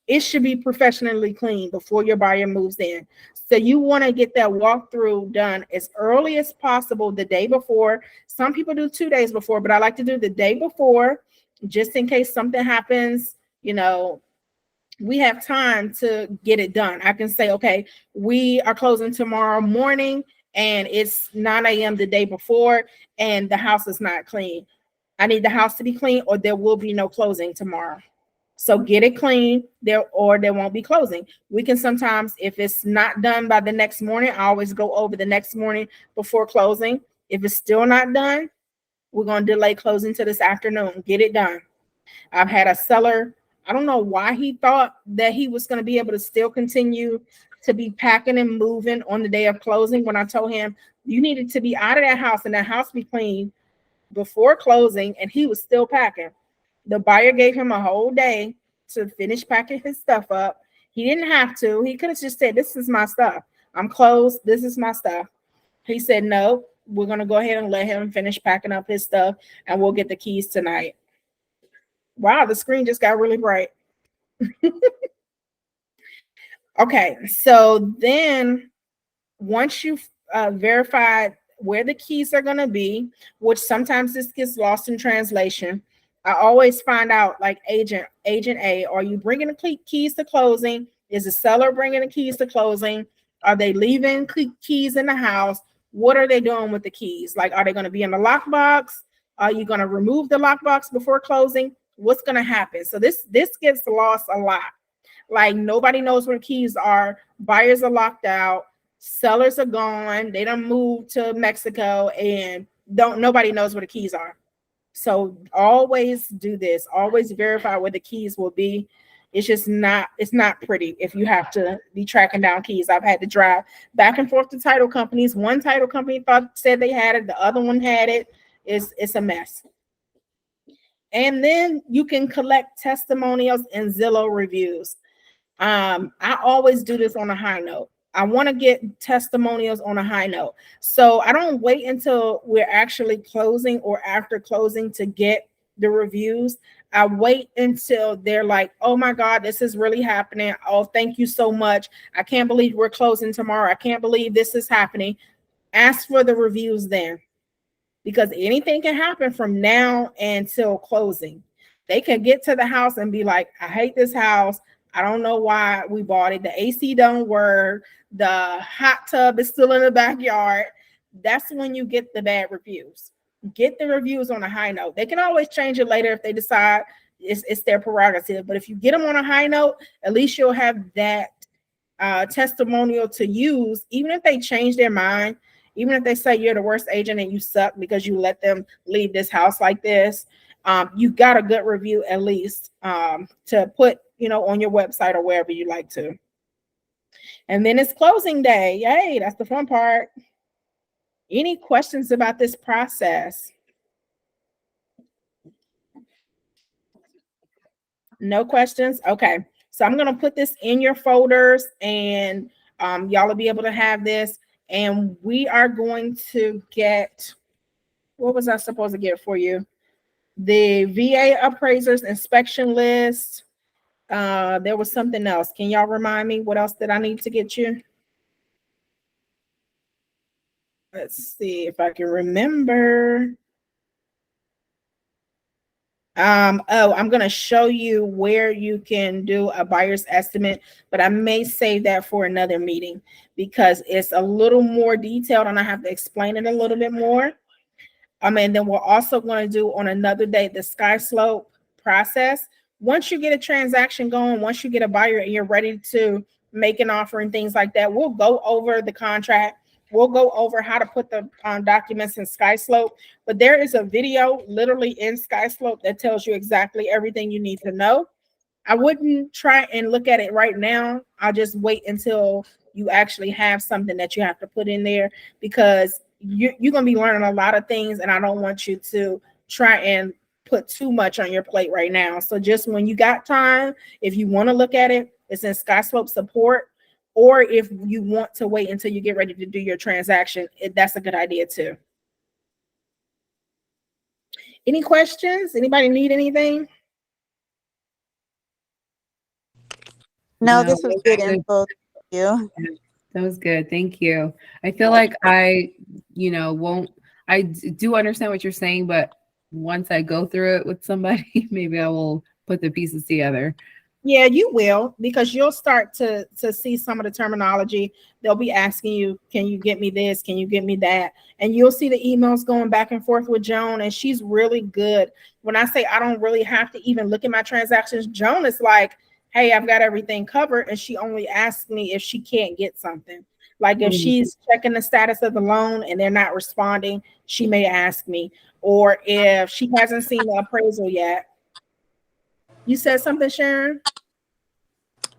it should be professionally clean before your buyer moves in. So you want to get that walkthrough done as early as possible the day before. Some people do 2 days before, but I like to do the day before just in case something happens. We have time to get it done. I can say, okay, we are closing tomorrow morning and it's 9 a.m. the day before and the house is not clean. I need the house to be clean or there will be no closing tomorrow. So get it clean there or there won't be closing. We can sometimes, if it's not done by the next morning, I always go over the next morning before closing. If it's still not done, we're going to delay closing to this afternoon. Get it done. I've had a seller, I don't know why he thought that he was going to be able to still continue to be packing and moving on the day of closing when I told him you needed to be out of that house and that house be clean before closing, and he was still packing. The buyer gave him a whole day to finish packing his stuff up. He didn't have to. He could have just said, this is my stuff. I'm closed. This is my stuff. He said, no, we're going to go ahead and let him finish packing up his stuff and we'll get the keys tonight. Wow, the screen just got really bright. Okay, so then once you've verified where the keys are going to be, which sometimes this gets lost in translation, I always find out, like, agent A, are you bringing the keys to closing? Is the seller bringing the keys to closing? Are they leaving keys in the house? What are they doing with the keys? Like, are they going to be in the lockbox? Are you going to remove the lockbox before closing? What's going to happen? So this gets lost a lot. Like, nobody knows where the keys are. Buyers are locked out. Sellers are gone. They don't move to Mexico, and don't nobody knows where the keys are. So always do this. Always verify where the keys will be. It's not pretty if you have to be tracking down keys. I've had to drive back and forth to title companies. One title company said they had it, the other one had it. It's a mess. And then you can collect testimonials and Zillow reviews. I always do this on a high note. I want to get testimonials on a high note. So I don't wait until we're actually closing or after closing to get the reviews. I wait until they're like, oh my God, this is really happening. Oh, thank you so much. I can't believe we're closing tomorrow. I can't believe this is happening. Ask for the reviews then, because anything can happen from now until closing. They can get to the house and be like, I hate this house. I don't know why we bought it. The AC don't work. The hot tub is still in the backyard. That's when you get the bad reviews. Get the reviews on a high note. They can always change it later if they decide it's their prerogative. But if you get them on a high note, at least you'll have that testimonial to use, even if they change their mind, even if they say you're the worst agent and you suck because you let them leave this house like this. You got a good review at least to put, on your website or wherever you like to. And then it's closing day. Yay, that's the fun part. Any questions about this process? No questions? Okay. So I'm going to put this in your folders, and y'all will be able to have this. And we are going to get, what was I supposed to get for you? The VA appraisers inspection list. There was something else. Can y'all remind me what else did I need to get you? Let's see if I can remember. I'm going to show you where you can do a buyer's estimate, but I may save that for another meeting because it's a little more detailed and I have to explain it a little bit more. And then we're also going to do on another day the sky slope process. Once you get a transaction going, once you get a buyer and you're ready to make an offer and things like that, we'll go over the contract. We'll go over how to put the documents in sky slope. But there is a video literally in sky slope that tells you exactly everything you need to know. I wouldn't try and look at it right now. I'll just wait until you actually have something that you have to put in there, because you're going to be learning a lot of things, and I don't want you to try and put too much on your plate right now. So just when you got time, if you want to look at it, it's in Skyslope support, or if you want to wait until you get ready to do your transaction, that's a good idea too. Any questions? Anybody need anything? No, No, this was good info. Thank you. that was good. Thank you. I feel like I, won't, do understand what you're saying, but once I go through it with somebody, maybe I will put the pieces together. Yeah, you will, because you'll start to see some of the terminology. They'll be asking you, can you get me this? Can you get me that? And you'll see the emails going back and forth with Joan, and she's really good. When I say I don't really have to even look at my transactions, Joan is like, hey, I've got everything covered, and she only asks me if she can't get something. Like if Mhm. she's checking the status of the loan and they're not responding, she may ask me. Or if she hasn't seen the appraisal yet. You said something, Sharon?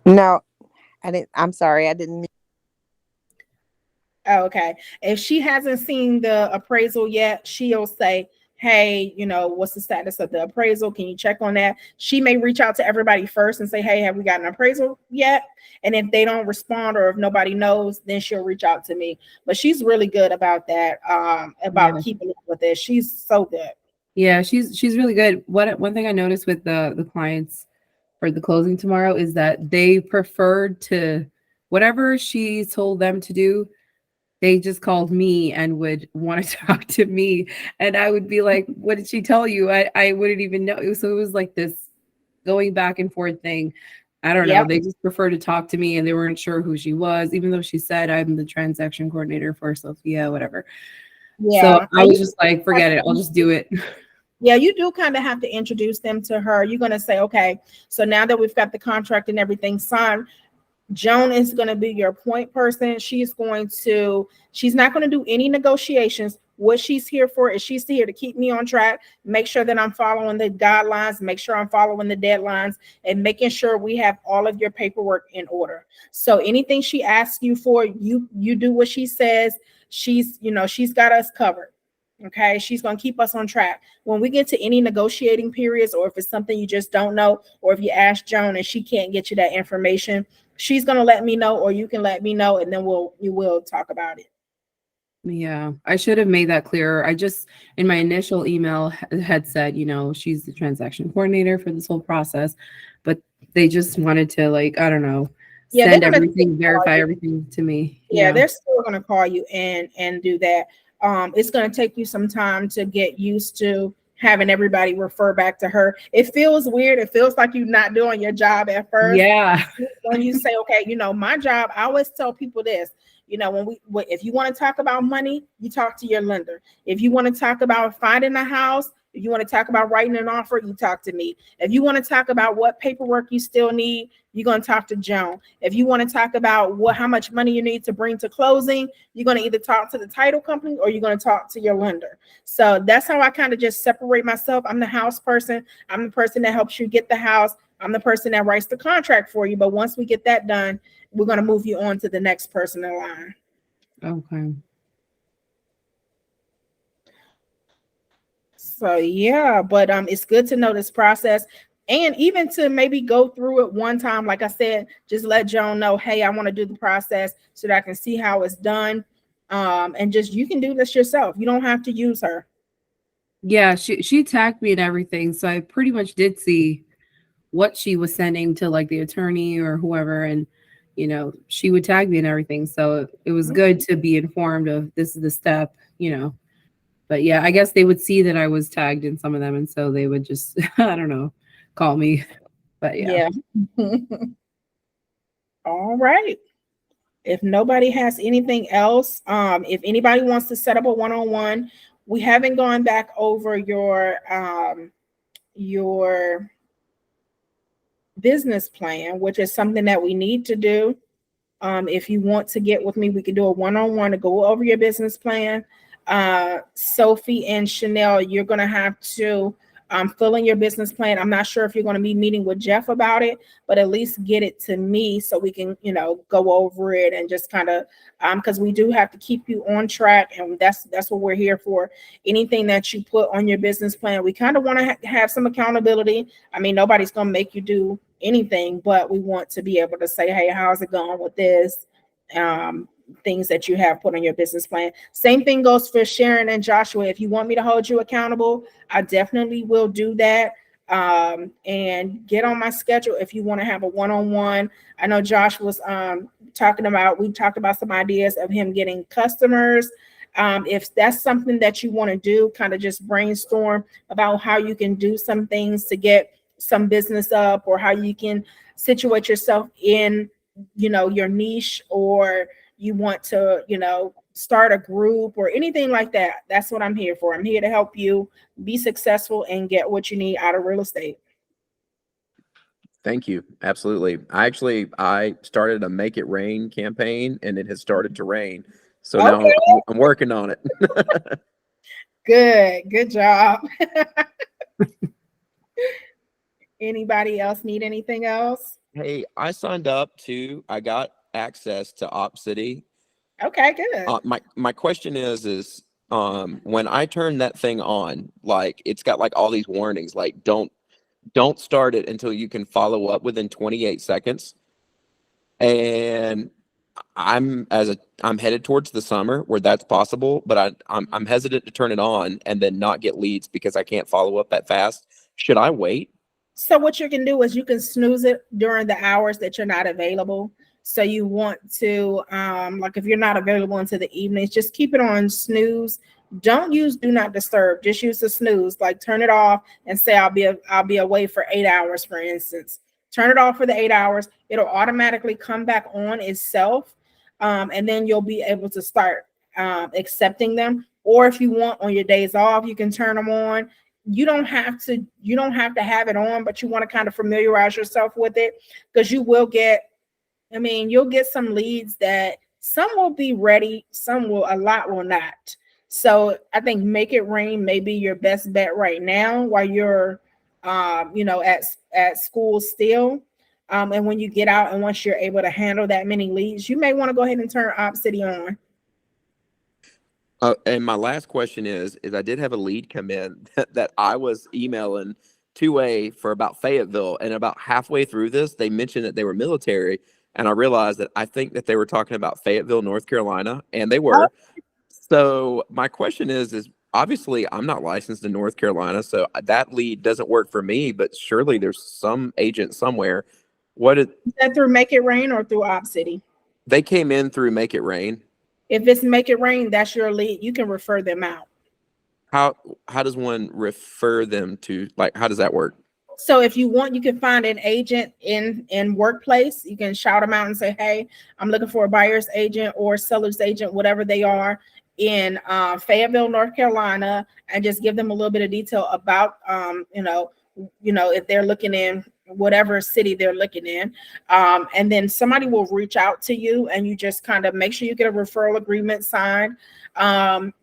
No, I didn't. I'm sorry. I didn't. Oh, okay. If she hasn't seen the appraisal yet, she'll say, hey, what's the status of the appraisal? Can you check on that? She may reach out to everybody first and say, hey, have we got an appraisal yet? And if they don't respond or if nobody knows, then she'll reach out to me. But she's really good about that, Yeah. about keeping up with it. She's so good. Yeah, she's really good. One thing I noticed with the clients for the closing tomorrow is that they preferred to whatever she told them to do, they just called me and would want to talk to me. And I would be like, what did she tell you? I wouldn't even know. So it was like this going back and forth thing. I don't know. Yep. They just prefer to talk to me and they weren't sure who she was, even though she said I'm the transaction coordinator for Sophia, whatever. So Yeah. I was just like, forget it. I'll just do it. Yeah, you do kind of have to introduce them to her. You're going to say, okay, so now that we've got the contract and everything signed, Joan is going to be your point person. She's not going to do any negotiations. What she's here for is she's here to keep me on track, make sure that I'm following the guidelines, make sure I'm following the deadlines, and making sure we have all of your paperwork in order. So anything she asks you for, you do what she says. She's got us covered. Okay, she's going to keep us on track. When we get to any negotiating periods, or if it's something you just don't know, or if you ask Joan and she can't get you that information, she's going to let me know, or you can let me know, and then you will talk about it. Yeah, I should have made that clearer. I just, in my initial email, had said, she's the transaction coordinator for this whole process, but they just wanted to, like, I don't know, Yeah, they're send going to everything, verify everything to me. yeah, Yeah. they're still going to call you and do that. It's going to take you some time to get used to having everybody refer back to her. It feels weird. It feels like you're not doing your job at first. Yeah. When you say, okay, my job, I always tell people this, if you want to talk about money, you talk to your lender. If you want to talk about finding a house, if you want to talk about writing an offer, you talk to me. If you want to talk about what paperwork you still need, you're going to talk to Joan. If you want to talk about how much money you need to bring to closing, you're going to either talk to the title company or you're going to talk to your lender. So that's how I kind of just separate myself. I'm the house person. I'm the person that helps you get the house. I'm the person that writes the contract for you. But once we get that done, we're going to move you on to the next person in line. Okay. So yeah, but it's good to know this process, and even to maybe go through it one time. Like I said, just let Joan know, hey, I want to do the process so that I can see how it's done. And just you can do this yourself. You don't have to use her. Yeah, she tagged me and everything, so I pretty much did see what she was sending to like the attorney or whoever, and she would tag me and everything. So it was good to be informed of this is the step. But yeah, I guess they would see that I was tagged in some of them, and so they would just I don't know, call me. But yeah. Yeah. All right. If nobody has anything else, if anybody wants to set up a one-on-one, we haven't gone back over your business plan, which is something that we need to do. If you want to get with me, we can do a one-on-one to go over your business plan. Sophie and Chanel, you're going to have to fill in your business plan. I'm not sure if you're going to be meeting with Jeff about it, but at least get it to me so we can, go over it and just kind of, because we do have to keep you on track, and that's what we're here for. Anything that you put on your business plan, we kind of want to have some accountability. I mean, nobody's going to make you do anything, but we want to be able to say, hey, how's it going with this? Things that you have put on your business plan. Same thing goes for Sharon and Joshua. If you want me to hold you accountable, I definitely will do that. And get on my schedule if you want to have a one-on-one. I know Josh was we talked about some ideas of him getting customers. If that's something that you want to do, kind of just brainstorm about how you can do some things to get some business up, or how you can situate yourself in, your niche, or you want to, start a group or anything like that. That's what I'm here for. I'm here to help you be successful and get what you need out of real estate. Thank you. Absolutely. I started a Make It Rain campaign, and it has started to rain. So now Okay. I'm working on it. Good job. Anybody else need anything else? Hey, I signed up to, I got access to Op City. Okay, good. My question is When I turn that thing on, like it's got like all these warnings, like don't start it until you can follow up within 28 seconds. And I'm headed towards the summer where that's possible, but I'm hesitant to turn it on and then not get leads because I can't follow up that fast. Should I wait? So what you can do is you can snooze it during the hours that you're not available. So you want to, like if you're not available into the evenings, just keep it on snooze. Don't use do not disturb. Just use the snooze. Like turn it off and say I'll be away for 8 hours, for instance. Turn it off for the 8 hours. It'll automatically come back on itself, and then you'll be able to start accepting them. Or if you want on your days off, you can turn them on. You don't have to have it on, but you want to kind of familiarize yourself with it, because you will get, I mean, you'll get some leads that some will be ready, a lot will not. So I think make it rain may be your best bet right now while you're at school still. And when you get out and once you're able to handle that many leads, you may want to go ahead and turn Op City on. And my last question is I did have a lead come in that I was emailing 2A for about Fayetteville, and about halfway through this, they mentioned that they were military, and I realized that I think that they were talking about Fayetteville, North Carolina, and they Oh, were. So my question is obviously I'm not licensed in North Carolina, so that lead doesn't work for me, but surely there's some agent somewhere. What did is that through Make It Rain or through Op City? they came in through Make It Rain? If it's Make It Rain, that's your lead. You can refer them out. How how does one refer them to, like, how does that work? So if you want, you can find an agent in workplace. You can shout them out and say, "Hey, I'm looking for a buyer's agent or seller's agent, whatever they are, in Fayetteville, North Carolina," and just give them a little bit of detail about if they're looking in whatever city they're looking in, and then somebody will reach out to you, and you just kind of make sure you get a referral agreement signed.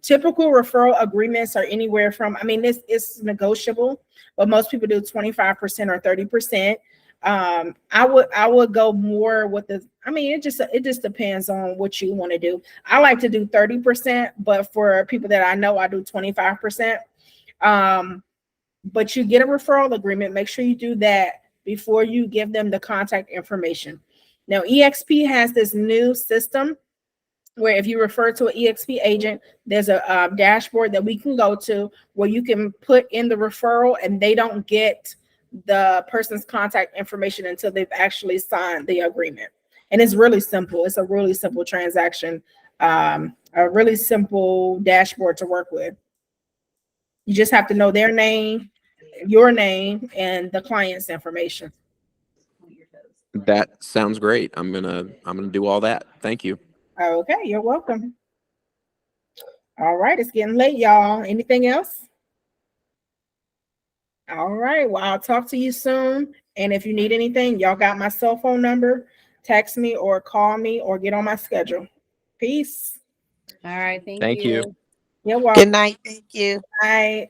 Typical referral agreements are anywhere from, I mean, it's negotiable, but most people do 25% or 30%. I would go more with the, I mean, it just depends on what you want to do. I like to do 30%, but for people that I know, I do 25%. Um, but you get a referral agreement. Make sure you do that before you give them the contact information. Now, EXP has this new system where if you refer to an EXP agent, there's a dashboard that we can go to where you can put in the referral, and they don't get the person's contact information until they've actually signed the agreement. And it's really simple. It's a really simple transaction, a really simple dashboard to work with. You just have to know their name, your name, and the client's information. That sounds great. I'm gonna do all that. Thank you. Okay, you're welcome. All right, it's getting late, y'all. Anything else? All right, well, I'll talk to you soon. And if you need anything, y'all got my cell phone number. Text me or call me or get on my schedule. Peace. All right. Thank Thank you. you. You're Good welcome. night. Thank you. Bye.